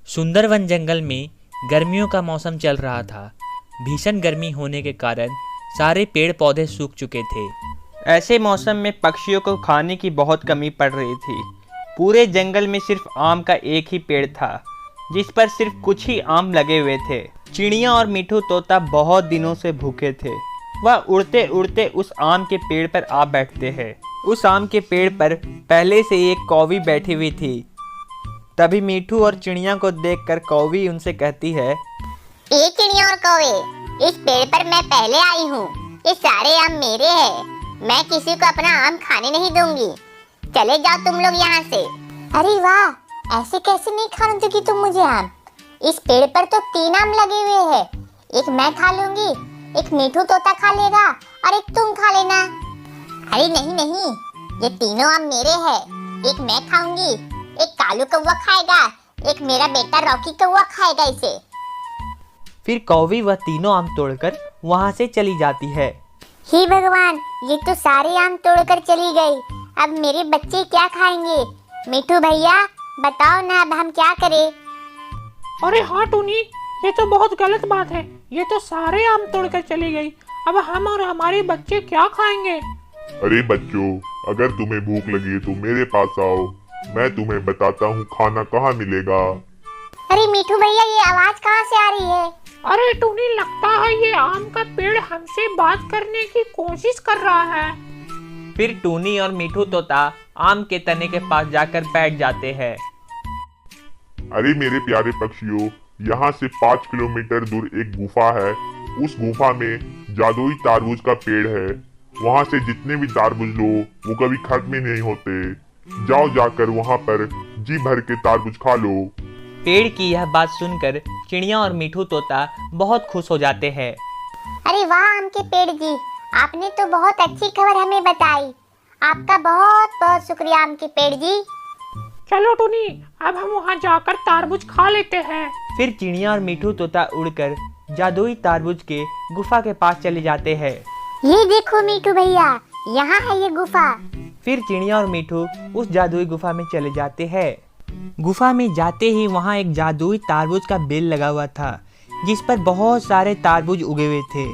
सुंदरवन जंगल में गर्मियों का मौसम चल रहा था। भीषण गर्मी होने के कारण सारे पेड़ पौधे सूख चुके थे। ऐसे मौसम में पक्षियों को खाने की बहुत कमी पड़ रही थी। पूरे जंगल में सिर्फ आम का एक ही पेड़ था, जिस पर सिर्फ कुछ ही आम लगे हुए थे। चिड़िया और मिठू तोता बहुत दिनों से भूखे थे। वह उड़ते उड़ते उस आम के पेड़ पर आ बैठते हैं। उस आम के पेड़ पर पहले से एक कौवी बैठी हुई थी। तभी मिठू और चिड़िया को देखकर कौवी उनसे कहती है, ए चिड़िया और कौवे, इस पेड़ पर मैं पहले आई हूँ। ये सारे आम मेरे हैं। मैं किसी को अपना आम खाने नहीं दूंगी। चले जाओ तुम लोग यहाँ से। अरे वाह, ऐसे कैसे नहीं खाने दोगी तुम मुझे आम? इस पेड़ पर तो 3 आम लगे हुए हैं। एक मैं खा लूंगी, एक मिठू तोता खा लेगा और एक तुम खा लेना। अरे नहीं नहीं, ये तीनों आम मेरे हैं। एक मैं खाऊंगी, एक कालू कौवा खाएगा, एक मेरा बेटा रॉकी कौवा खाएगा इसे। फिर कौवी वह तीनों आम तोड़कर वहाँ से चली जाती है। हे भगवान, ये तो सारे आम तोड़कर चली गई। अब मेरे बच्चे क्या खाएंगे? मिठू भैया बताओ ना, अब हम क्या करें? अरे हाँ टूनी, ये तो बहुत गलत बात है। ये तो सारे आम तोड़कर चली गई। अब हम और हमारे बच्चे क्या खाएंगे? अरे बच्चों, अगर तुम्हें भूख लगी है तो मेरे पास आओ, मैं तुम्हें बताता हूँ खाना कहाँ मिलेगा। अरे मिठू भैया, ये आवाज कहाँ से आ रही है? अरे टूनी, लगता है ये आम का पेड़ हमसे बात करने की कोशिश कर रहा है। फिर टूनी और मिठू तोता आम के तने के पास जाकर बैठ जाते हैं। अरे मेरे प्यारे पक्षियों, यहाँ से 5 किलोमीटर दूर एक गुफा है। उस गुफा में जादुई तारबूज का पेड़ है। वहाँ से जितने भी तारबूज लो वो कभी खत्म ही नहीं होते। जाओ, जाकर वहाँ पर जी भर के तारबूज खा लो। पेड़ की यह बात सुनकर चिड़िया और मिठू तोता बहुत खुश हो जाते हैं। अरे वाह आम के पेड़ जी, आपने तो बहुत अच्छी खबर हमें बताई। आपका बहुत बहुत शुक्रिया आम के पेड़ जी। चलो टूनी, अब हम वहाँ जाकर तारबूज खा लेते हैं। फिर चिड़िया और मिठू तोता उड़कर जादुई तारबूज के गुफा के पास चले जाते हैं। ये देखो मिठू भैया, यहाँ है ये गुफा। फिर चिड़िया और मिठू उस जादुई गुफा में चले जाते हैं। गुफा में जाते ही वहाँ एक जादुई तारबूज का बेल लगा हुआ था, जिस पर बहुत सारे तारबूज उगे हुए थे।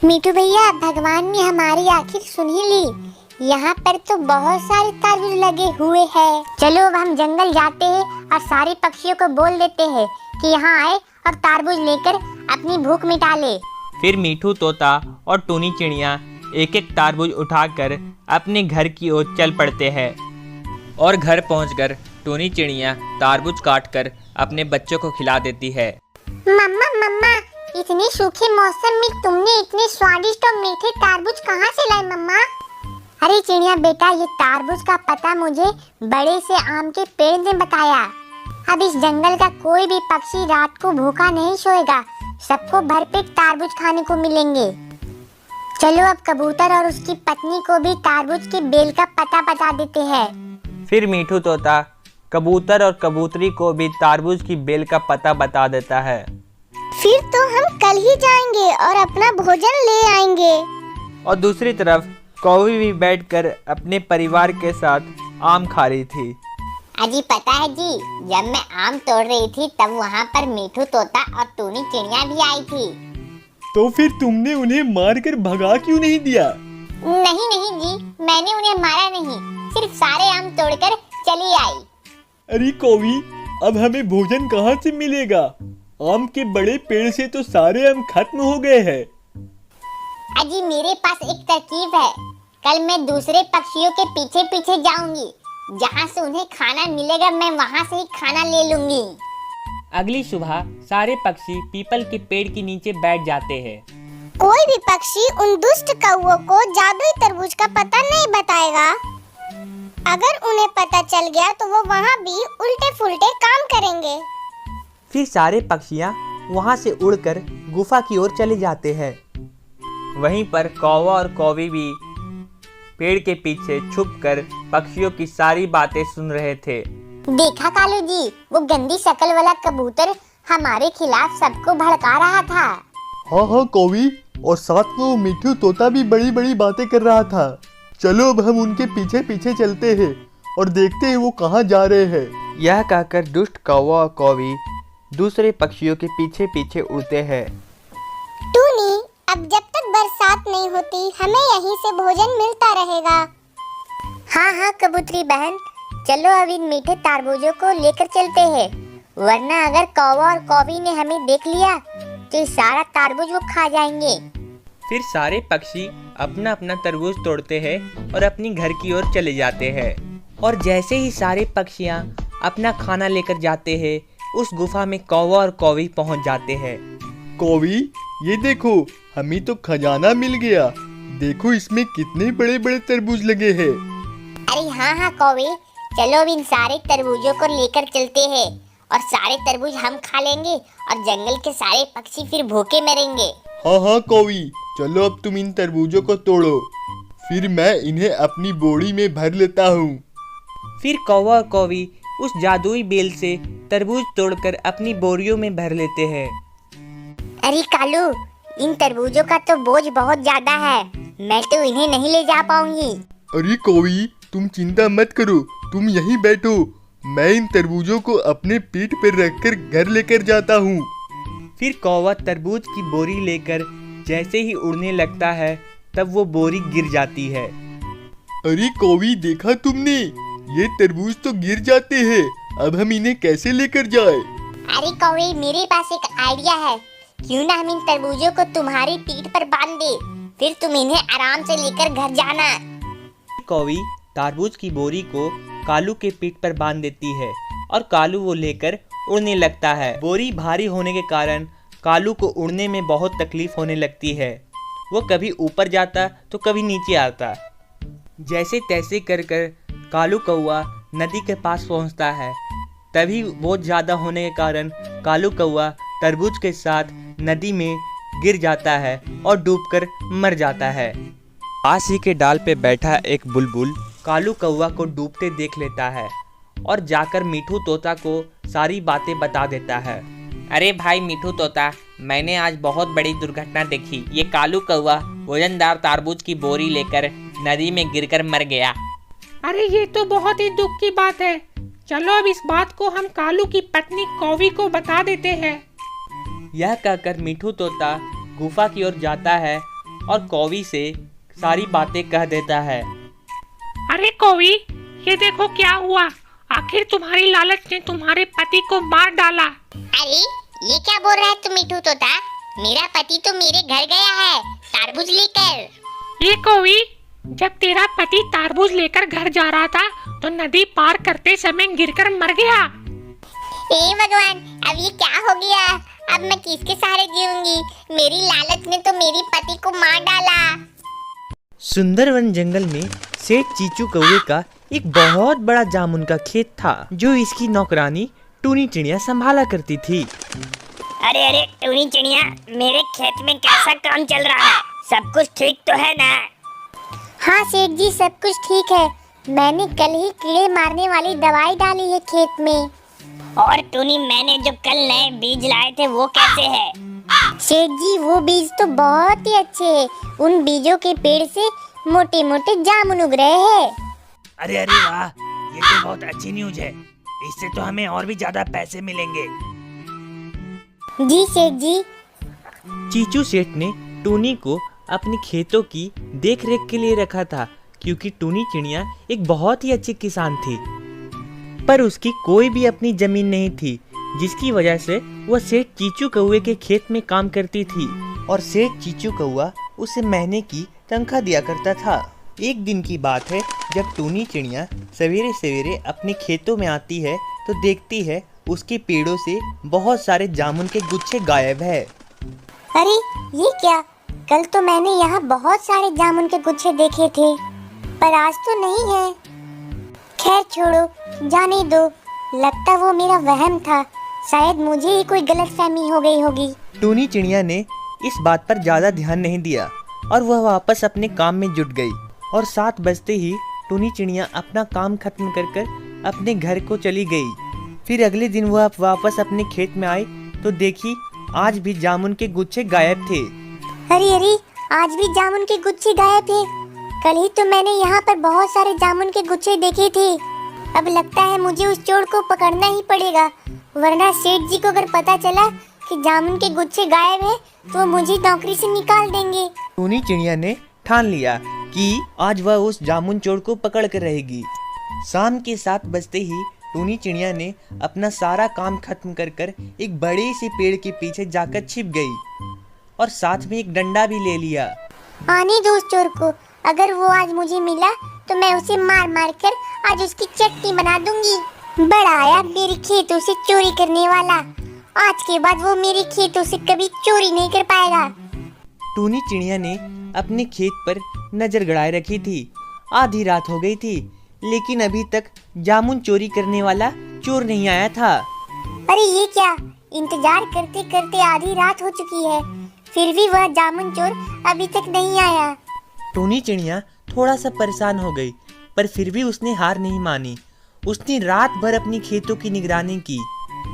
मिठू भैया, भगवान ने हमारी आखिर सुन ही ली। यहाँ पर तो बहुत सारे तारबूज लगे हुए हैं। चलो अब हम जंगल जाते हैं और सारे पक्षियों को बोल देते हैं कि यहाँ आए और तारबूज लेकर अपनी भूख मिटा ले। फिर मिठू तोता और टूनी चिड़िया एक एक तारबूज उठाकर अपने घर की ओर चल पड़ते हैं। और घर पहुंचकर टूनी चिड़िया तारबूज काटकर अपने बच्चों को खिला देती है। मम्मा मम्मा, इतने सूखे मौसम में तुमने इतने स्वादिष्ट और मीठे तारबूज कहाँ से लाए मम्मा? अरे चिड़िया बेटा, ये तारबूज का पता मुझे बड़े से आम के पेड़ ने बताया। अब इस जंगल का कोई भी पक्षी रात को भूखा नहीं सोएगा। सबको भरपेट तारबूज खाने को मिलेंगे। चलो अब कबूतर और उसकी पत्नी को भी तारबूज के बेल का पता बता देते हैं। फिर मिठू तोता कबूतर और कबूतरी को भी तारबूज की बेल का पता बता देता है। फिर तो हम कल ही जाएंगे और अपना भोजन ले आएंगे। और दूसरी तरफ कौवी भी बैठकर अपने परिवार के साथ आम खा रही थी। अजी पता है जी, जब मैं आम तोड़ रही थी तब वहाँ पर मिठू तोता और टूनी चिड़िया भी आई थी। तो फिर तुमने उन्हें मारकर भगा क्यों नहीं दिया? नहीं नहीं जी, मैंने उन्हें मारा नहीं, सिर्फ सारे आम तोड़कर चली आई। अरे कौवी, अब हमें भोजन कहाँ से मिलेगा? आम के बड़े पेड़ से तो सारे आम खत्म हो गए हैं। अजी मेरे पास एक तरकीब है। कल मैं दूसरे पक्षियों के पीछे पीछे जाऊंगी। जहाँ से उन्हें खाना मिलेगा मैं वहाँ से ही खाना ले लूंगी। अगली सुबह सारे पक्षी पीपल के पेड़ के नीचे बैठ जाते हैं। कोई भी पक्षी उन दुष्ट कौवों को जादुई तरबूज का पता नहीं बताएगा। अगर उन्हें पता चल गया तो वो वहाँ भी उल्टे फुल्टे काम करेंगे। फिर सारे पक्षियाँ वहाँ से उड़कर गुफा की ओर चले जाते हैं। वहीं पर कौवा और कौवी भी पेड़ के पीछे छुपकर पक्षियों की सारी बातें सुन रहे थे। देखा कालू जी, वो गंदी शक्ल वाला कबूतर हमारे खिलाफ सबको भड़का रहा था। हाँ हाँ कौवी, और साथ में वो मिठू तोता भी बड़ी बड़ी बातें कर रहा था। चलो अब हम उनके पीछे पीछे चलते हैं और देखते हैं वो कहाँ जा रहे हैं। यह कहकर दुष्ट कौवा और कौवी दूसरे पक्षियों के पीछे पीछे उड़ते हैं। टूनी, अब जब तक बरसात नहीं होती हमें यहीं से भोजन मिलता रहेगा। हाँ हाँ कबूतरी बहन, चलो अब इन मीठे तरबूजों को लेकर चलते हैं, वरना अगर कौवा और कौवी ने हमें देख लिया तो ये सारा तरबूज वो खा जाएंगे। फिर सारे पक्षी अपना अपना तरबूज तोड़ते हैं और अपनी घर की ओर चले जाते हैं। और जैसे ही सारे पक्षियाँ अपना खाना लेकर जाते हैं, उस गुफा में कौवा और कौवी पहुंच जाते हैं। कौवी, ये देखो, हमें तो खजाना मिल गया। देखो इसमें कितने बड़े बड़े तरबूज लगे हैं। अरे हाँ हाँ कौवे, चलो अब इन सारे तरबूजों को लेकर चलते हैं और सारे तरबूज हम खा लेंगे और जंगल के सारे पक्षी फिर भूखे मरेंगे। हाँ हाँ कौवी, चलो अब तुम इन तरबूजों को तोड़ो, फिर मैं इन्हें अपनी बोरी में भर लेता हूँ। फिर कौवा और कौवी उस जादुई बेल से तरबूज तोड़कर अपनी बोरियों में भर लेते हैं। अरे कालू, इन तरबूजों का तो बोझ बहुत ज्यादा है, मैं तो इन्हें नहीं ले जा पाऊंगी। अरे कौवी, तुम चिंता मत करो, तुम यहीं बैठो, मैं इन तरबूजों को अपने पीठ पर रखकर घर लेकर जाता हूँ। फिर कौवा तरबूज की बोरी लेकर जैसे ही उड़ने लगता है, तब वो बोरी गिर जाती है। अरे कौवी, देखा तुमने, ये तरबूज तो गिर जाते हैं, अब हम इन्हें कैसे लेकर जाए? अरे कौवे, मेरे पास एक आइडिया है, क्यों ना हम इन तरबूजों को तुम्हारी पीठ पर बांध दे, फिर तुम इन्हें आराम से लेकर घर जाना। कौवी तरबूज की बोरी को कालू के पीठ पर बांध देती है और कालू वो लेकर उड़ने लगता है। बोरी भारी होने के कारण कालू को उड़ने में बहुत तकलीफ होने लगती है। वो कभी ऊपर जाता तो कभी नीचे आता। जैसे तैसे कर कर कालू कौवा नदी के पास पहुंचता है। तभी बहुत ज़्यादा होने के कारण कालू कौवा तरबूज के साथ नदी में गिर जाता है और डूबकर मर जाता है। पास ही के डाल पे बैठा एक बुलबुल कालू कौवा को डूबते देख लेता है और जाकर मीठू तोता को सारी बातें बता देता है। अरे भाई मीठू तोता, मैंने आज बहुत बड़ी दुर्घटना देखी। ये कालू कौवा वजनदार तरबूज की बोरी लेकर नदी में गिरकर मर गया। अरे ये तो बहुत ही दुख की बात है। चलो अब इस बात को हम कालू की पत्नी कौवी को बता देते हैं। यह कहकर मीठू तोता गुफा की ओर जाता है और कौवी से सारी बातें कह देता है। अरे कौवी, ये देखो क्या हुआ, आखिर तुम्हारी लालच ने तुम्हारे पति को मार डाला। अरे ये क्या बोल रहा है तुम मीठू तोता, मेरा पति तो मेरे घर गया है तरबूज लेकर। ये कौवी, जब तेरा पति तरबूज लेकर घर जा रहा था तो नदी पार करते समय गिरकर मर गया। हे भगवान, अब ये क्या हो गया, अब मैं किसके सहारे जीऊंगी, मेरी लालच ने तो मेरी पति को मार डाला। सुंदरवन जंगल में सेठ चीचू कौवे का एक बहुत बड़ा जामुन का खेत था, जो इसकी नौकरानी टूनी चिड़िया संभाला करती थी। अरे अरे टूनी चिड़िया, मेरे खेत में कैसा काम चल रहा है, सब कुछ ठीक तो है ना? हाँ सेठ जी, सब कुछ ठीक है, मैंने कल ही कीड़े मारने वाली दवाई डाली है खेत में। और टूनी, मैंने जो कल नए बीज लाए थे वो कैसे है? सेठ जी, वो बीज तो बहुत ही अच्छे हैं, उन बीजों के पेड़ से मोटे मोटे जामुन उग रहे हैं। अरे अरे वाह, ये तो बहुत अच्छी न्यूज है, इससे तो हमें और भी ज्यादा पैसे मिलेंगे। जी सेठ जी। चीचू सेठ ने टूनी को अपनी खेतों की देखरेख के लिए रखा था, क्योंकि टूनी चिड़िया एक बहुत ही अच्छी किसान थी, पर उसकी कोई भी अपनी जमीन नहीं थी, जिसकी वजह से वह सेठ चीचू कौवे के खेत में काम करती थी और सेठ चीचू कौवा उसे महीने की तनख्वाह दिया करता था। एक दिन की बात है, जब टूनी चिड़िया सवेरे सवेरे अपने खेतों में आती है तो देखती है उसके पेड़ों से बहुत सारे जामुन के गुच्छे गायब है। अरे ये क्या, कल तो मैंने यहाँ बहुत सारे जामुन के गुच्छे देखे थे, पर आज तो नहीं है। खैर छोड़ो, जाने दो, लगता वो मेरा वहम था, शायद मुझे ही कोई गलतफहमी हो गई होगी। टूनी चिड़िया ने इस बात पर ज़्यादा ध्यान नहीं दिया और वह वापस अपने काम में जुट गई और 7 बजते ही टूनी चिड़िया अपना काम खत्म कर अपने घर को चली गई। फिर अगले दिन वह वापस अपने खेत में आई तो देखी आज भी जामुन के गुच्छे गायब थे। अरे अरे, आज भी जामुन के गुच्छे गायब थे, कल ही तो मैंने यहाँ पर बहुत सारे जामुन के गुच्छे देखे थे, अब लगता है मुझे उस चोर को पकड़ना ही पड़ेगा, वरना सेठ जी को अगर पता चला कि जामुन के गुच्छे गायब है तो वो मुझे नौकरी से निकाल देंगे। टूनी चिड़िया ने ठान लिया कि आज वह उस जामुन चोर को पकड़ कर रहेगी। शाम के 7 बजते ही टूनी चिड़िया ने अपना सारा काम खत्म कर एक बड़े से पेड़ के पीछे जाकर छिप गई और साथ में एक डंडा भी ले लिया। आने दो उस चोर को, अगर वो आज मुझे मिला तो मैं उसे मार मार कर आज उसकी चटनी बना दूंगी। बड़ा आया मेरे खेतों से चोरी करने वाला, आज के बाद वो मेरे खेतों से कभी चोरी नहीं कर पाएगा। टूनी चिड़िया ने अपने खेत पर नजर गड़ाए रखी थी। आधी रात हो गई थी, लेकिन अभी तक जामुन चोरी करने वाला चोर नहीं आया था। अरे ये क्या, इंतजार करते करते आधी रात हो चुकी है, फिर भी वह जामुन चोर अभी तक नहीं आया। टूनी चिड़िया थोड़ा सा परेशान हो गई, पर फिर भी उसने हार नहीं मानी। उसने रात भर अपनी खेतों की निगरानी की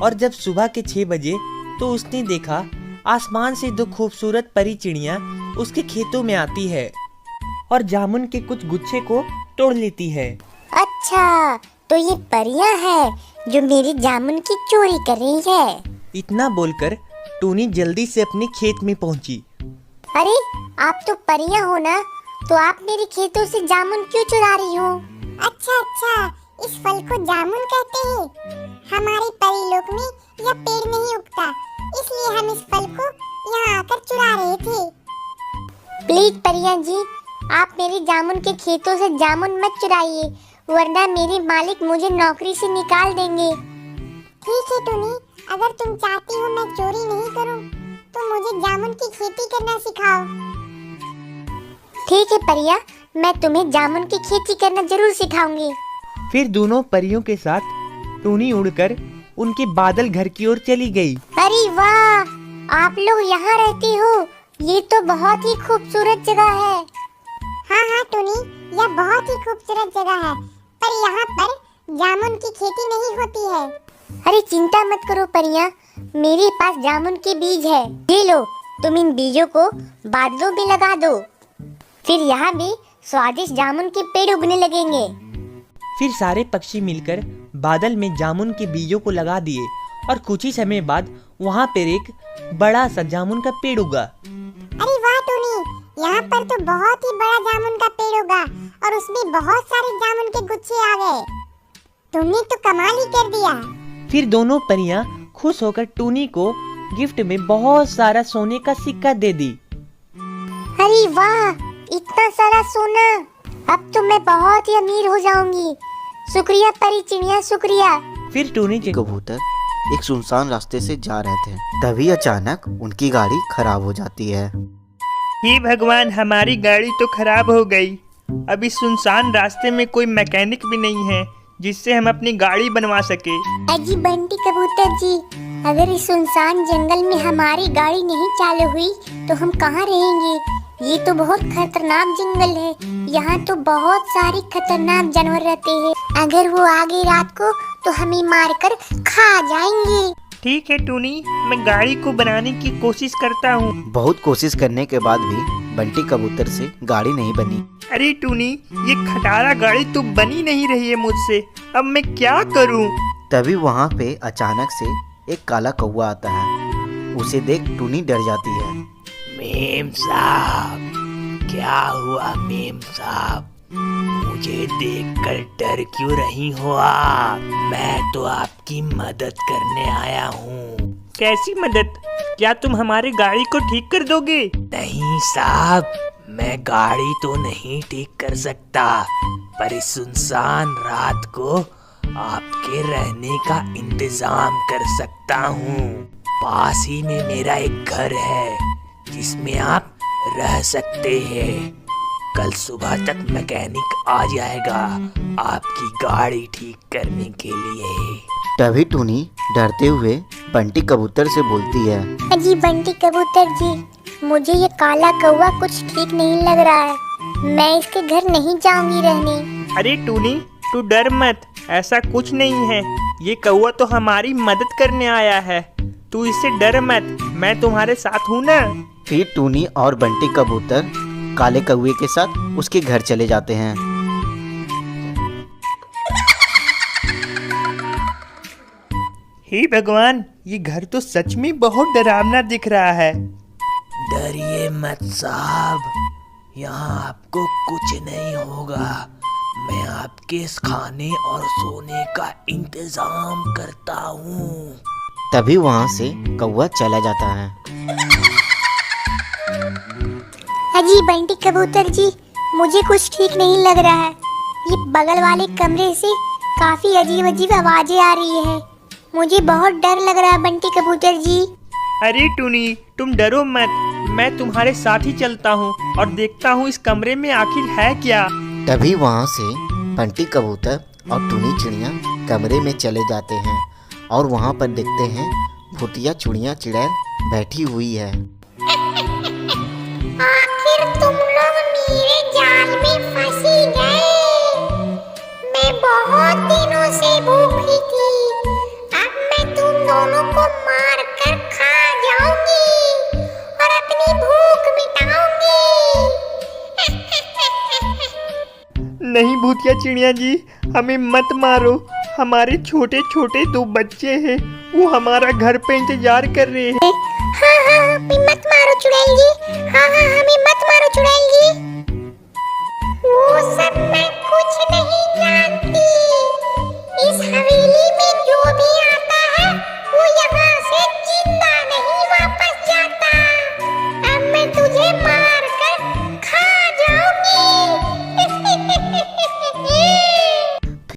और जब सुबह के 6 बजे तो उसने देखा आसमान से 2 खूबसूरत परी चिड़िया उसके खेतों में आती है और जामुन के कुछ गुच्छे को तोड़ लेती है। अच्छा, तो ये परियां हैं जो मेरी जामुन की चोरी कर रही है। इतना बोलकर टूनी जल्दी से अपने खेत में पहुंची। अरे आप तो परियां हो ना, तो आप मेरे खेतों से जामुन क्यों चुरा रही हो? अच्छा, इस फल को जामुन कहते हैं। हमारे परीलोक में यह पेड़ नहीं उगता, इसलिए हम इस फल को यहाँ आकर चुरा रहे थे। प्लीज परियां जी, आप मेरे जामुन के खेतों से जामुन मत चुराइए, वरना मेरे मालिक मुझे नौकरी से निकाल देंगे। ठीक है टूनी, अगर तुम चाहती हो मैं चोरी नहीं करूं, तो मुझे जामुन की खेती करना सिखाओ। ठीक है परिया, मैं तुम्हें जामुन की खेती करना जरूर सिखाऊंगी। फिर दोनों परियों के साथ टूनी उड़कर उनके बादल घर की ओर चली गई। अरे वाह, आप लोग यहाँ रहती हो, ये तो बहुत ही खूबसूरत जगह है। हाँ टूनी, यह बहुत ही खूबसूरत जगह है, पर यहाँ पर जामुन की खेती नहीं होती है। अरे चिंता मत करो परियां, मेरे पास जामुन के बीज है। ये लो, तुम इन बीजों को बादलों में लगा दो, फिर यहाँ भी स्वादिष्ट जामुन के पेड़ उगने लगेंगे। फिर सारे पक्षी मिलकर बादल में जामुन के बीजों को लगा दिए और कुछ ही समय बाद वहाँ पर एक बड़ा सा जामुन का पेड़ उगा। अरे वाह टूनी, यहाँ पर तो बहुत ही बड़ा जामुन का पेड़ उगा और उसमें बहुत सारे जामुन के गुच्छे आ गए। तुमने तो कमाल ही कर दिया। फिर दोनों परियां खुश होकर टूनी को गिफ्ट में बहुत सारा सोने का सिक्का दे दी। अरे वाह, इतना सारा सोना, अब तो मैं बहुत ही अमीर हो जाऊंगी। शुक्रिया परी चिड़िया, शुक्रिया। फिर टूनी कबूतर एक सुनसान रास्ते से जा रहे थे, तभी अचानक उनकी गाड़ी खराब हो जाती है। हे भगवान, हमारी गाड़ी तो खराब हो गई। अब इस सुनसान रास्ते में कोई मैकेनिक भी नहीं है जिससे हम अपनी गाड़ी बनवा सके। अजी बंटी कबूतर जी, अगर इस सुनसान जंगल में हमारी गाड़ी नहीं चालू हुई तो हम कहाँ रहेंगे? ये तो बहुत खतरनाक जंगल है, यहाँ तो बहुत सारे खतरनाक जानवर रहते हैं। अगर वो आ गए रात को तो हमें मारकर खा जाएंगे। ठीक है टूनी, मैं गाड़ी को बनाने की कोशिश करता हूँ। बहुत कोशिश करने के बाद भी बंटी कबूतर से गाड़ी नहीं बनी। अरे टूनी, ये खटारा गाड़ी तो बनी नहीं रही है मुझसे, अब मैं क्या करूँ? तभी वहाँ पे अचानक से एक काला कौवा आता है। उसे देख टूनी डर जाती है। मेम साहब, क्या हुआ मेम साहब? मुझे देखकर डर क्यों रही हो आप? मैं तो आपकी मदद करने आया हूँ। कैसी मदद? क्या तुम हमारी गाड़ी को ठीक कर दोगे? नहीं साहब, मैं गाड़ी तो नहीं ठीक कर सकता, पर इस सुनसान रात को आपके रहने का इंतजाम कर सकता हूँ। पास ही में मेरा एक घर है जिसमें आप रह सकते हैं। कल सुबह तक मैकेनिक आ जाएगा आपकी गाड़ी ठीक करने के लिए। तभी टूनी डरते हुए बंटी कबूतर से बोलती है। अजी बंटी कबूतर जी, मुझे ये काला कौवा कुछ ठीक नहीं लग रहा है, मैं इसके घर नहीं जाऊंगी रहने। अरे टूनी, तू डर मत, ऐसा कुछ नहीं है। ये कौवा तो हमारी मदद करने आया है, तू इससे डर मत, मैं तुम्हारे साथ हूँ ना। फिर टूनी और बंटी कबूतर काले कौवे के साथ उसके घर चले जाते हैं। हे भगवान, ये घर तो सच में बहुत डरावना दिख रहा है। डरिए मत साहब, यहाँ आपको कुछ नहीं होगा। मैं आपके इस खाने और सोने का इंतजाम करता हूँ। तभी वहाँ से कौवा चला जाता है। अजी बंटी कबूतर जी, मुझे कुछ ठीक नहीं लग रहा है। ये बगल वाले कमरे से काफी अजीब अजीब आवाजें आ रही है। मुझे बहुत डर लग रहा है बंटी कबूतर जी। अरे टूनी, तुम डरो मत, मैं तुम्हारे साथ ही चलता हूँ और देखता हूँ इस कमरे में आखिर है क्या। तभी वहाँ से बंटी कबूतर और टुनी चिड़िया कमरे में चले जाते हैं और वहाँ पर देखते हैं भूतिया चुड़िया चुड़ैल बैठी हुई है। आखिर तुम लोग मेरे जाल में फंसी गए। मैं बहुत दिनों से भूखी थी, अब मैं तुम दोनों को मार कर खा जाऊंगी और अपनी भूख मिटाऊंगी। नहीं भूतिया चिड़िया जी, हमें मत मारो। हमारे छोटे छोटे 2 बच्चे हैं, वो हमारा घर पे इंतजार कर रहे हैं। हाँ हाँ, मत मारो चुड़ैल जी। हाँ हाँ हाँ,